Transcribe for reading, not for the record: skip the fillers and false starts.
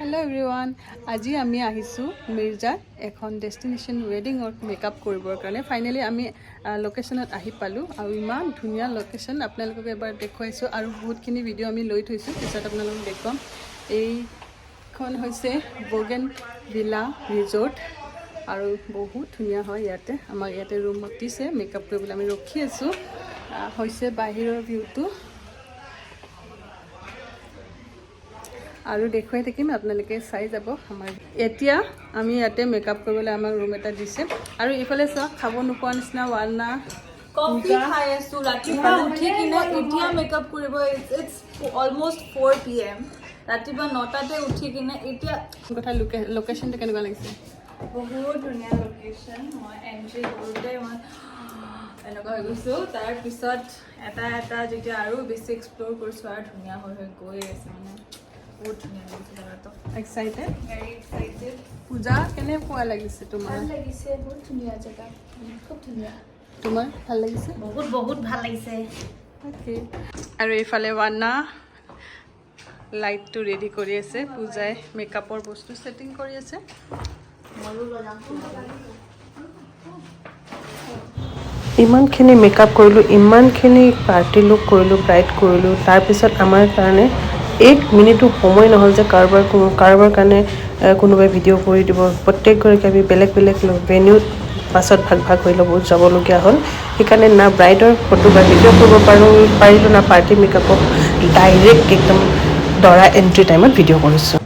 Hello everyone. আজি আমি আহিছো মিৰ্জাত এখন ডেষ্টিনেশ্যন ৱেডিঙৰ মেকআপ কৰিবৰ কাৰণে ফাইনালি আমি লোকেশ্যনত আহি পালো আৰু ইমান ধুনীয়া লোকেশ্যন আপোনালোকক এবাৰ দেখুৱাইছো আৰু বহুতখিনি ভিডিঅ' আমি লৈ থৈছো পিছত আপোনালোকক দেখুৱাম এইখন হৈছে বগেন ভিলা ৰিজৰ্ট আৰু বহুত ধুনীয়া হয় ইয়াতে আমাক ইয়াতে ৰুম দিছে মেকআপ কৰিবলৈ আমি ৰখি আছো হৈছে বাহিৰৰ ভিউটো আৰু দেখুৱাই থাকিম আপোনালোকে চাই যাব আমাৰ এতিয়া আমি ইয়াতে মেকআপ কৰিবলৈ আমাৰ ৰুম এটা দিছে আৰু ইফালে চাওক খাব নোপোৱা নিচিনা ৱালনা কফি খাই আছো ৰাতিপুৱা উঠি কিনে এতিয়া মেকআপ কৰিব ইটস অলমোষ্ট 4 PM ৰাতিপুৱা 9টাতে উঠি কিনে এতিয়া কথা লোকেশ্যনটো কেনেকুৱা লাগিছে বহুত ধুনীয়া লোকেশ্যন মই এন্ট্ৰি কৰোঁতে মই এনেকুৱা হৈ গৈছো তাৰ পিছত এটা যেতিয়া আৰু বেছি এক্সপ্ল'ৰ কৰিছো আৰু ধুনীয়া হৈ গৈ আছে মানে বহুত ধুনীয়া লাগিছে জাগাটো এক্সাইটেড ভেৰি এক্সাইটেড পূজা কেনেকুৱা লাগিছে তোমাৰ ভাল লাগিছে বহুত ধুনীয়া জাগা খুব ধুনীয়া তোমাৰ ভাল লাগিছে বহুত ভাল লাগিছে অ'কে আৰু এইফালে ৱানা লাইটটো ৰেডি কৰি আছে পূজাই মেকআপৰ বস্তু ছেটিং কৰি আছে ইমানখিনি মেকআপ কৰিলোঁ ইমানখিনি পাৰ্টি লুক কৰিলোঁ ব্ৰাইট কৰিলোঁ তাৰপিছত আমাৰ কাৰণে 1 মিনিটো সময় নহ'ল যে কাৰোবাৰ কাৰণে কোনোবাই ভিডিঅ' কৰি দিব প্ৰত্যেকগৰাকী আমি বেলেগ ভেনিউত পাছত ভাগ হৈ ল'ব যাবলগীয়া হ'ল সেইকাৰণে না ব্ৰাইডৰ ফটো বা ভিডিঅ' কৰিব পাৰিলোঁ না পাৰ্টি মেকআপক ডাইৰেক্ট একদম দৰা এণ্ট্ৰি টাইমত ভিডিঅ' কৰিছোঁ